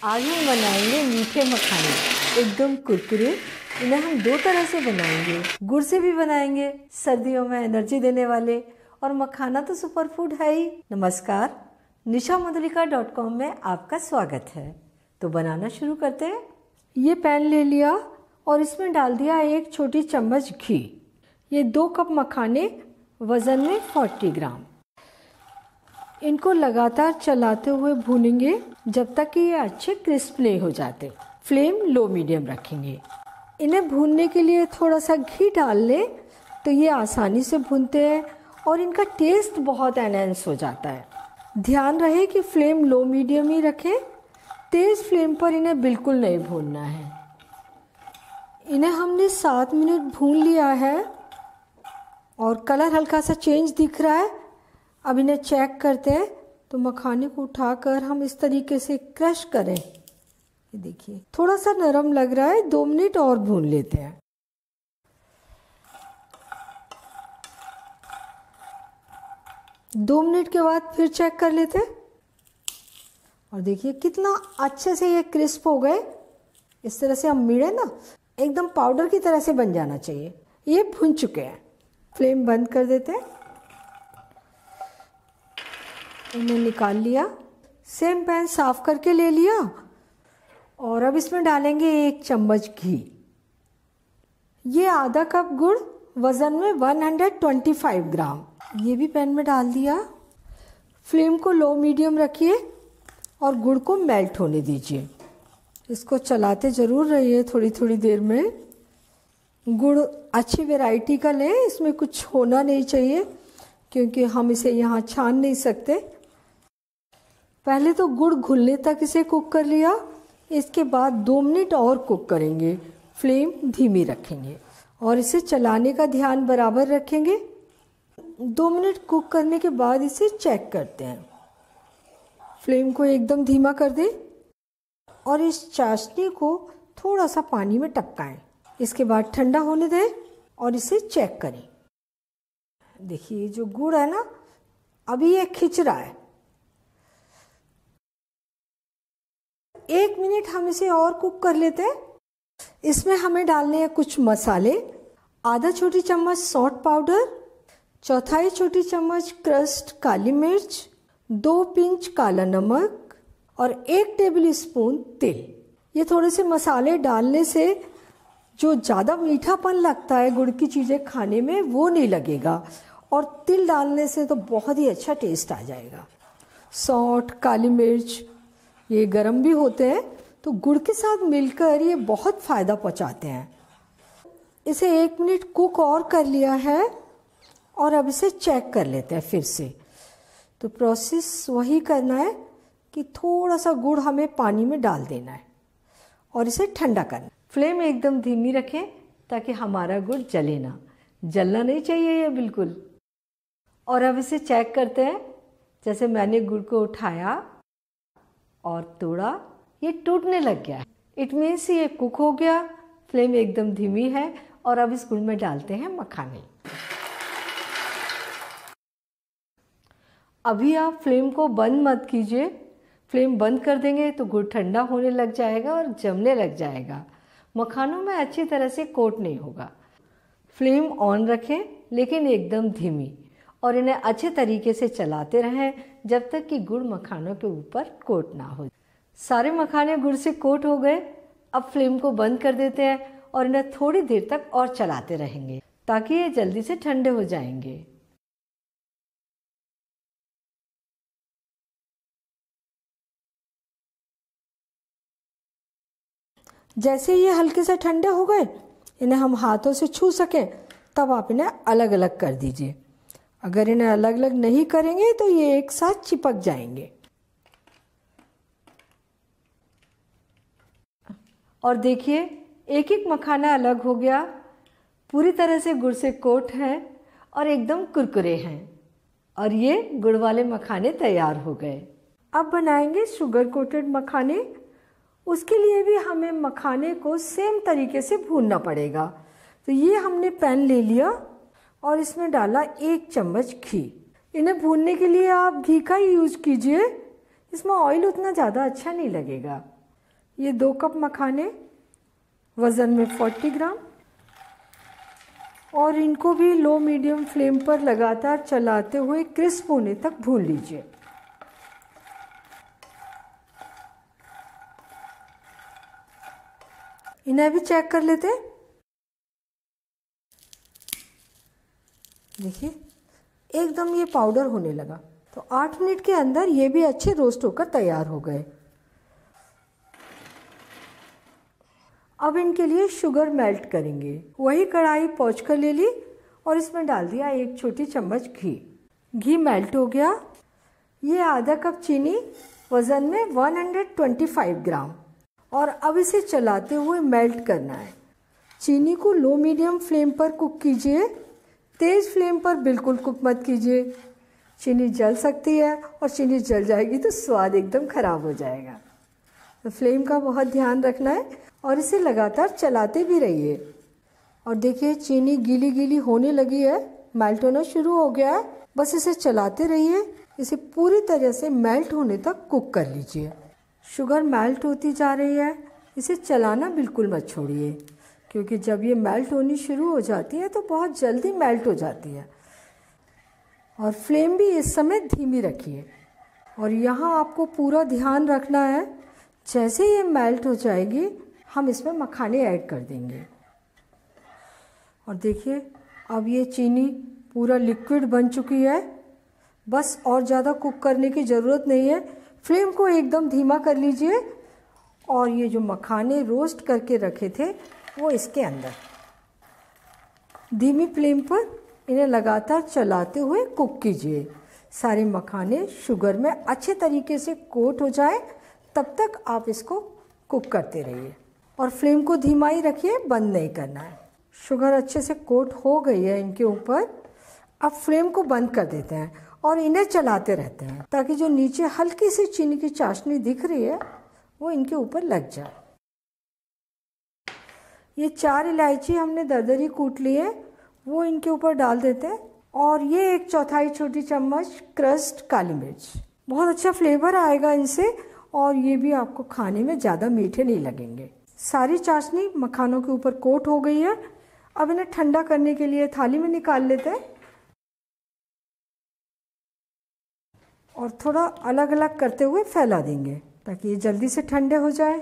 आज हम बनाएंगे मीठे मखाने, एकदम कुरकुरे। इन्हें हम दो तरह से बनाएंगे, गुड़ से भी बनाएंगे, सर्दियों में एनर्जी देने वाले, और मखाना तो सुपर फूड है ही। नमस्कार, nishamadhulika.com में आपका स्वागत है। तो बनाना शुरू करते हैं। ये पैन ले लिया और इसमें डाल दिया 1 छोटी चम्मच घी। ये 2 कप मखाने वज़न में 40 ग्राम। इनको लगातार चलाते हुए भूनेंगे जब तक कि ये अच्छे क्रिस्प नहीं हो जाते। फ्लेम लो मीडियम रखेंगे। इन्हें भूनने के लिए थोड़ा सा घी डाल लें तो ये आसानी से भूनते हैं और इनका टेस्ट बहुत एनहेंस हो जाता है। ध्यान रहे कि फ्लेम लो मीडियम ही रखें, तेज़ फ्लेम पर इन्हें बिल्कुल नहीं भूनना है। इन्हें हमने 7 मिनट भून लिया है और कलर हल्का सा चेंज दिख रहा है। अब इन्हें चेक करते हैं। तो मखाने को उठाकर हम इस तरीके से क्रश करें। ये देखिए थोड़ा सा नरम लग रहा है, 2 मिनट और भून लेते हैं। दो मिनट के बाद फिर चेक कर लेते हैं और देखिए कितना अच्छे से ये क्रिस्प हो गए। इस तरह से हम मीड़े ना एकदम पाउडर की तरह से बन जाना चाहिए। ये भुन चुके हैं। फ्लेम बंद कर देते हैं। इन्हें निकाल लिया। सेम पैन साफ करके ले लिया और अब इसमें डालेंगे 1 चम्मच घी। ये आधा कप गुड़ वज़न में 125 ग्राम, ये भी पैन में डाल दिया। फ्लेम को लो मीडियम रखिए और गुड़ को मेल्ट होने दीजिए। इसको चलाते ज़रूर रहिए थोड़ी थोड़ी देर में। गुड़ अच्छी वैरायटी का लें, इसमें कुछ होना नहीं चाहिए क्योंकि हम इसे यहाँ छान नहीं सकते। पहले तो गुड़ घुलने तक इसे कुक कर लिया। इसके बाद 2 मिनट और कुक करेंगे। फ्लेम धीमी रखेंगे और इसे चलाने का ध्यान बराबर रखेंगे। 2 मिनट कुक करने के बाद इसे चेक करते हैं। फ्लेम को एकदम धीमा कर दें और इस चाशनी को थोड़ा सा पानी में टपकाएं। इसके बाद ठंडा होने दें और इसे चेक करें। देखिए जो गुड़ है ना, अभी ये खिंच रहा है। 1 मिनट हम इसे और कुक कर लेते हैं। इसमें हमें डालने हैं कुछ मसाले। आधा छोटी चम्मच सौंठ पाउडर, 1/4 छोटी चम्मच क्रस्ट काली मिर्च, 2 पिंच काला नमक और 1 टेबल स्पून तिल। ये थोड़े से मसाले डालने से जो ज़्यादा मीठापन लगता है गुड़ की चीज़ें खाने में वो नहीं लगेगा, और तिल डालने से तो बहुत ही अच्छा टेस्ट आ जाएगा। सौंठ काली मिर्च ये गरम भी होते हैं तो गुड़ के साथ मिलकर ये बहुत फ़ायदा पहुंचाते हैं। इसे 1 मिनट कुक और कर लिया है और अब इसे चेक कर लेते हैं फिर से। तो प्रोसेस वही करना है कि थोड़ा सा गुड़ हमें पानी में डाल देना है और इसे ठंडा करना। फ्लेम एकदम धीमी रखें ताकि हमारा गुड़ जले ना, जलना नहीं चाहिए ये बिल्कुल। और अब इसे चेक करते हैं। जैसे मैंने गुड़ को उठाया और तोड़ा, ये टूटने लग गया है। इट मीन्स ये कुक हो गया। फ्लेम एकदम धीमी है और अब इस गुड़ में डालते हैं मखाने। अभी आप फ्लेम को बंद मत कीजिए। फ्लेम बंद कर देंगे तो गुड़ ठंडा होने लग जाएगा और जमने लग जाएगा। मखानों में अच्छी तरह से कोट नहीं होगा। फ्लेम ऑन रखें लेकिन एकदम धीमी, और इन्हें अच्छे तरीके से चलाते रहें जब तक कि गुड़ मखानों के ऊपर कोट ना हो। सारे मखाने गुड़ से कोट हो गए। अब फ्लेम को बंद कर देते हैं और इन्हें थोड़ी देर तक और चलाते रहेंगे ताकि ये जल्दी से ठंडे हो जाएंगे। जैसे ये हल्के से ठंडे हो गए, इन्हें हम हाथों से छू सकें तब आप इन्हें अलग अलग कर दीजिए। अगर इन्हें अलग अलग नहीं करेंगे तो ये एक साथ चिपक जाएंगे। और देखिए एक एक मखाना अलग हो गया, पूरी तरह से गुड़ से कोट है और एकदम कुरकुरे हैं। और ये गुड़ वाले मखाने तैयार हो गए। अब बनाएंगे शुगर कोटेड मखाने। उसके लिए भी हमें मखाने को सेम तरीके से भूनना पड़ेगा। तो ये हमने पैन ले लिया और इसमें डाला 1 चम्मच घी। इन्हें भूनने के लिए आप घी का ही यूज कीजिए, इसमें ऑयल उतना ज़्यादा अच्छा नहीं लगेगा। ये 2 कप मखाने वज़न में 40 ग्राम, और इनको भी लो मीडियम फ्लेम पर लगातार चलाते हुए क्रिस्प होने तक भून लीजिए। इन्हें भी चेक कर लेते हैं। देखिए एकदम ये पाउडर होने लगा। तो 8 मिनट के अंदर ये भी अच्छे रोस्ट होकर तैयार हो गए। अब इनके लिए शुगर मेल्ट करेंगे। वही कढ़ाई पहुँच कर ले ली और इसमें डाल दिया 1 छोटी चम्मच घी। घी मेल्ट हो गया। ये आधा कप चीनी वज़न में 125 ग्राम, और अब इसे चलाते हुए मेल्ट करना है। चीनी को लो मीडियम फ्लेम पर कुक कीजिए, तेज़ फ्लेम पर बिल्कुल कुक मत कीजिए। चीनी जल सकती है और चीनी जल जाएगी तो स्वाद एकदम ख़राब हो जाएगा। तो फ्लेम का बहुत ध्यान रखना है और इसे लगातार चलाते भी रहिए। और देखिए चीनी गीली गीली होने लगी है, मेल्ट होना शुरू हो गया है। बस इसे चलाते रहिए, इसे पूरी तरह से मेल्ट होने तक कुक कर लीजिए। शुगर मेल्ट होती जा रही है, इसे चलाना बिल्कुल मत छोड़िए, क्योंकि जब ये मेल्ट होनी शुरू हो जाती है तो बहुत जल्दी मेल्ट हो जाती है। और फ्लेम भी इस समय धीमी रखिए। और यहाँ आपको पूरा ध्यान रखना है, जैसे ये मेल्ट हो जाएगी हम इसमें मखाने ऐड कर देंगे। और देखिए अब ये चीनी पूरा लिक्विड बन चुकी है। बस और ज़्यादा कुक करने की ज़रूरत नहीं है। फ्लेम को एकदम धीमा कर लीजिए और ये जो मखाने रोस्ट करके रखे थे वो इसके अंदर धीमी फ्लेम पर इन्हें लगातार चलाते हुए कुक कीजिए। सारे मखाने शुगर में अच्छे तरीके से कोट हो जाए तब तक आप इसको कुक करते रहिए और फ्लेम को धीमा ही रखिए, बंद नहीं करना है। शुगर अच्छे से कोट हो गई है इनके ऊपर। अब फ्लेम को बंद कर देते हैं और इन्हें चलाते रहते हैं ताकि जो नीचे हल्की सी चीनी की चाशनी दिख रही है वो इनके ऊपर लग जाए। ये 4 इलायची हमने दरदरी कूट ली है, वो इनके ऊपर डाल देते हैं। और ये 1/4 छोटी चम्मच क्रश्ड काली मिर्च। बहुत अच्छा फ्लेवर आएगा इनसे और ये भी आपको खाने में ज़्यादा मीठे नहीं लगेंगे। सारी चाशनी मखानों के ऊपर कोट हो गई है। अब इन्हें ठंडा करने के लिए थाली में निकाल लेते हैं और थोड़ा अलग अलग करते हुए फैला देंगे ताकि ये जल्दी से ठंडे हो जाए।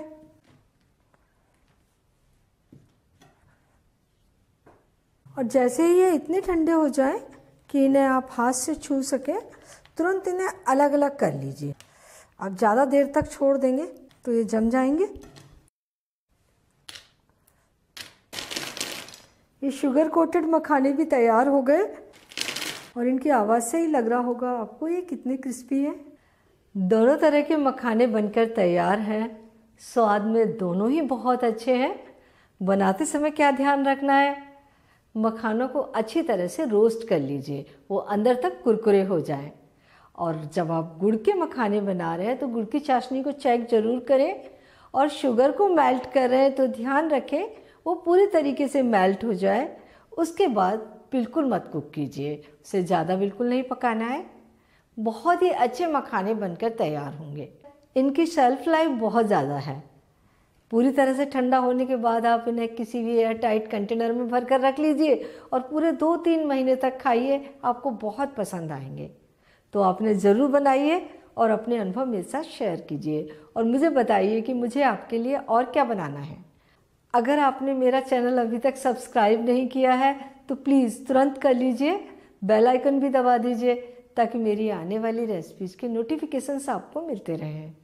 और जैसे ही ये इतने ठंडे हो जाए कि इन्हें आप हाथ से छू सकें, तुरंत इन्हें अलग अलग कर लीजिए। आप ज़्यादा देर तक छोड़ देंगे तो ये जम जाएंगे। ये शुगर कोटेड मखाने भी तैयार हो गए और इनकी आवाज़ से ही लग रहा होगा आपको ये कितने क्रिस्पी हैं। दोनों तरह के मखाने बनकर तैयार हैं। स्वाद में दोनों ही बहुत अच्छे हैं। बनाते समय क्या ध्यान रखना है, मखानों को अच्छी तरह से रोस्ट कर लीजिए, वो अंदर तक कुरकुरे हो जाएं। और जब आप गुड़ के मखाने बना रहे हैं तो गुड़ की चाशनी को चेक ज़रूर करें और शुगर को मेल्ट कर रहे हैं तो ध्यान रखें वो पूरी तरीके से मेल्ट हो जाए। उसके बाद बिल्कुल मत कुक कीजिए, उसे ज़्यादा बिल्कुल नहीं पकाना है। बहुत ही अच्छे मखाने बनकर तैयार होंगे। इनकी शेल्फ लाइफ बहुत ज़्यादा है। पूरी तरह से ठंडा होने के बाद आप इन्हें किसी भी एयर टाइट कंटेनर में भर कर रख लीजिए और पूरे 2-3 महीने तक खाइए, आपको बहुत पसंद आएंगे। तो आपने ज़रूर बनाइए और अपने अनुभव मेरे साथ शेयर कीजिए और मुझे बताइए कि मुझे आपके लिए और क्या बनाना है। अगर आपने मेरा चैनल अभी तक सब्सक्राइब नहीं किया है तो प्लीज़ तुरंत कर लीजिए, बेल आइकन भी दबा दीजिए ताकि मेरी आने वाली रेसिपीज़ के नोटिफिकेशंस आपको मिलते रहें।